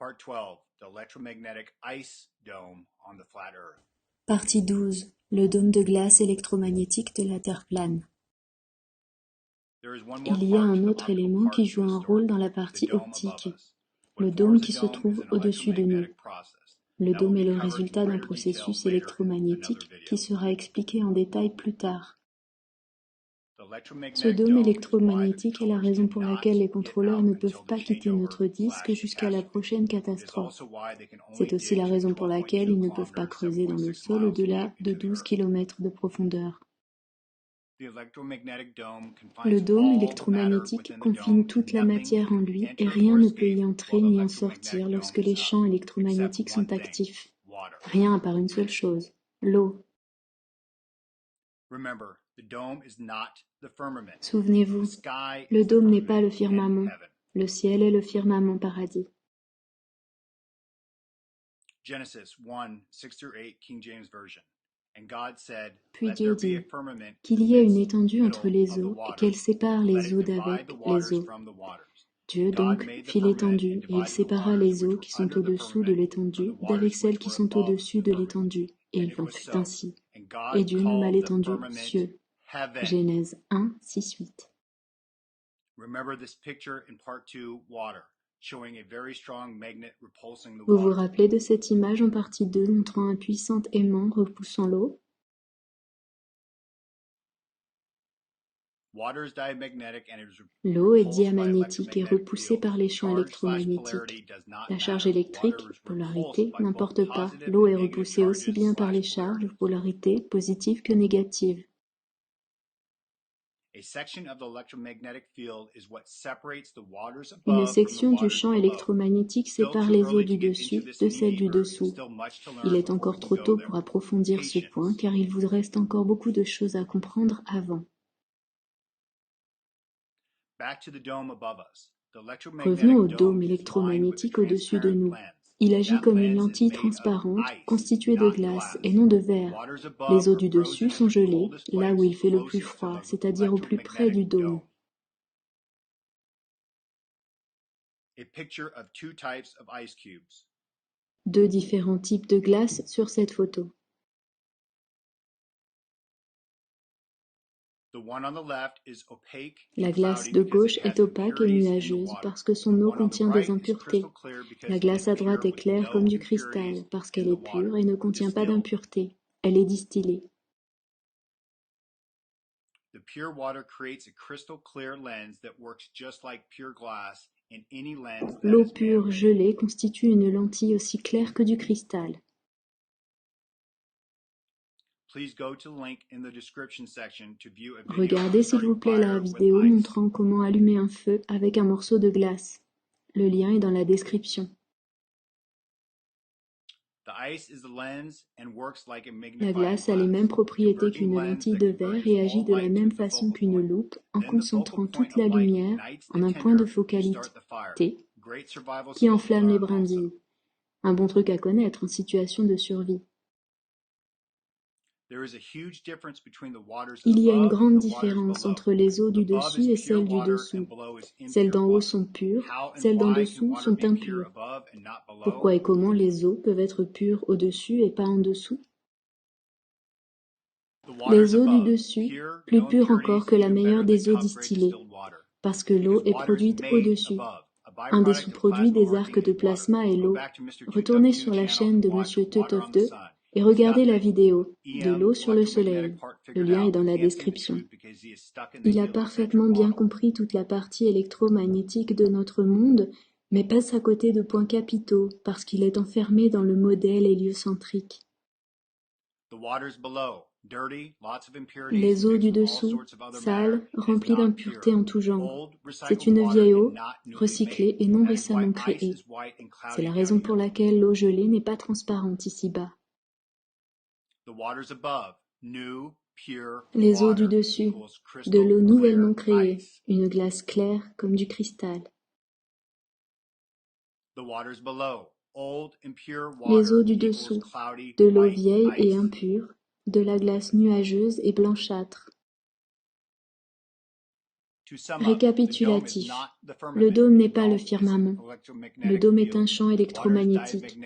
Part 12, the electromagnetic ice dome on the flat Earth. Partie 12. Le dôme de glace électromagnétique de la Terre plane. Il y a un autre élément qui joue un rôle dans la partie optique, le dôme qui se trouve au-dessus de nous. Le dôme est le résultat d'un processus électromagnétique qui sera expliqué en détail plus tard. Ce dôme électromagnétique est la raison pour laquelle les contrôleurs ne peuvent pas quitter notre disque jusqu'à la prochaine catastrophe. C'est aussi la raison pour laquelle ils ne peuvent pas creuser dans le sol au-delà de 12 km de profondeur. Le dôme électromagnétique confine toute la matière en lui et rien ne peut y entrer ni en sortir lorsque les champs électromagnétiques sont actifs. Rien à part une seule chose, l'eau. Souvenez-vous, le dôme n'est pas le firmament. Le ciel est le firmament paradis. Genesis 1, 6-8, King James Version. And God said, Puis Dieu dit qu'il y ait une étendue entre les eaux et qu'elle sépare les eaux d'avec les eaux. Dieu donc fit l'étendue et il sépara les eaux qui sont au-dessous de l'étendue d'avec celles qui sont au-dessus de l'étendue. Et il en fut ainsi. Et Dieu nomma l'étendue cieux. Genèse 1, 6, 8. Vous vous rappelez de cette image en partie 2 montrant un puissant aimant repoussant l'eau? L'eau est diamagnétique et repoussée par les champs électromagnétiques. La charge électrique, polarité, n'importe pas, l'eau est repoussée aussi bien par les charges, polarité, positives que négatives. Une section du champ électromagnétique sépare les eaux du dessus de celles du dessous. Il est encore trop tôt pour approfondir ce point car il vous reste encore beaucoup de choses à comprendre avant. Revenons au dôme électromagnétique au-dessus de nous. Il agit comme une lentille transparente constituée de glace et non de verre. Les eaux du dessus sont gelées, là où il fait le plus froid, c'est-à-dire au plus près du dôme. Deux différents types de glace sur cette photo. La glace de gauche est opaque et nuageuse parce que son eau contient des impuretés. La glace à droite est claire comme du cristal parce qu'elle est pure et ne contient pas d'impuretés. Elle est distillée. L'eau pure gelée constitue une lentille aussi claire que du cristal. Regardez s'il vous plaît la vidéo montrant comment allumer un feu avec un morceau de glace. Le lien est dans la description. La glace a les mêmes propriétés qu'une lentille de verre et agit de la même façon qu'une loupe en concentrant toute la lumière en un point de focalité qui enflamme les brindilles. Un bon truc à connaître en situation de survie. Il y a une grande différence entre les eaux du dessus et celles du dessous. Celles d'en haut sont pures, celles d'en dessous sont impures. Pourquoi et comment les eaux peuvent être pures au-dessus et pas en dessous? Les eaux du dessus, plus pures encore que la meilleure des eaux distillées, parce que l'eau est produite au-dessus. Un des sous-produits des arcs de plasma est l'eau. Retournez sur la chaîne de Monsieur Teutov 2 et regardez la vidéo de l'eau sur le soleil. Le lien est dans la description. Il a parfaitement bien compris toute la partie électromagnétique de notre monde, mais passe à côté de points capitaux parce qu'il est enfermé dans le modèle héliocentrique. Les eaux du dessous, sales, remplies d'impuretés en tout genre. C'est une vieille eau, recyclée et non récemment créée. C'est la raison pour laquelle l'eau gelée n'est pas transparente ici-bas. Les eaux du dessus, de l'eau nouvellement créée, une glace claire comme du cristal. Les eaux du dessous, de l'eau vieille et impure, de la glace nuageuse et blanchâtre. Récapitulatif. Le dôme n'est pas le firmament. Le dôme est un champ électromagnétique.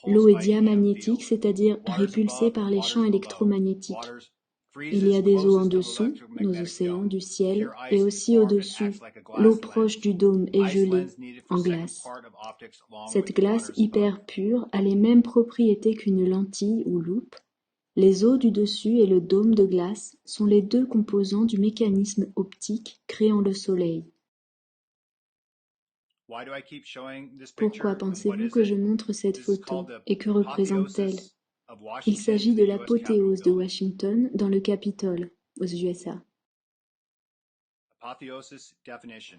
L'eau est diamagnétique, c'est-à-dire répulsée par les champs électromagnétiques. Il y a des eaux en dessous, nos océans, du ciel, et aussi au-dessus. L'eau proche du dôme est gelée, en glace. Cette glace hyper pure a les mêmes propriétés qu'une lentille ou loupe. Les eaux du dessus et le dôme de glace sont les deux composants du mécanisme optique créant le Soleil. Pourquoi pensez-vous que je montre cette photo et que représente-t-elle? Il s'agit de l'apothéose de Washington dans le Capitole, aux USA.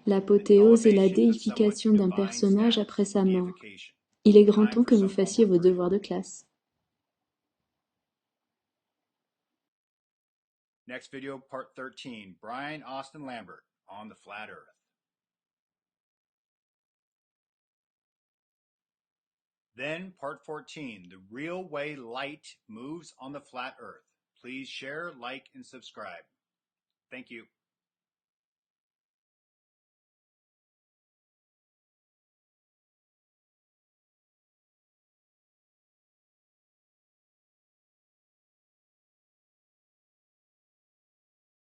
L'apothéose est la déification d'un personnage après sa mort. Il est grand temps que vous fassiez vos devoirs de classe. Next video, part 13, Brian Austin Lambert on the flat earth. Then part 14, the real way light moves on the flat earth. Please share, like, and subscribe. Thank you.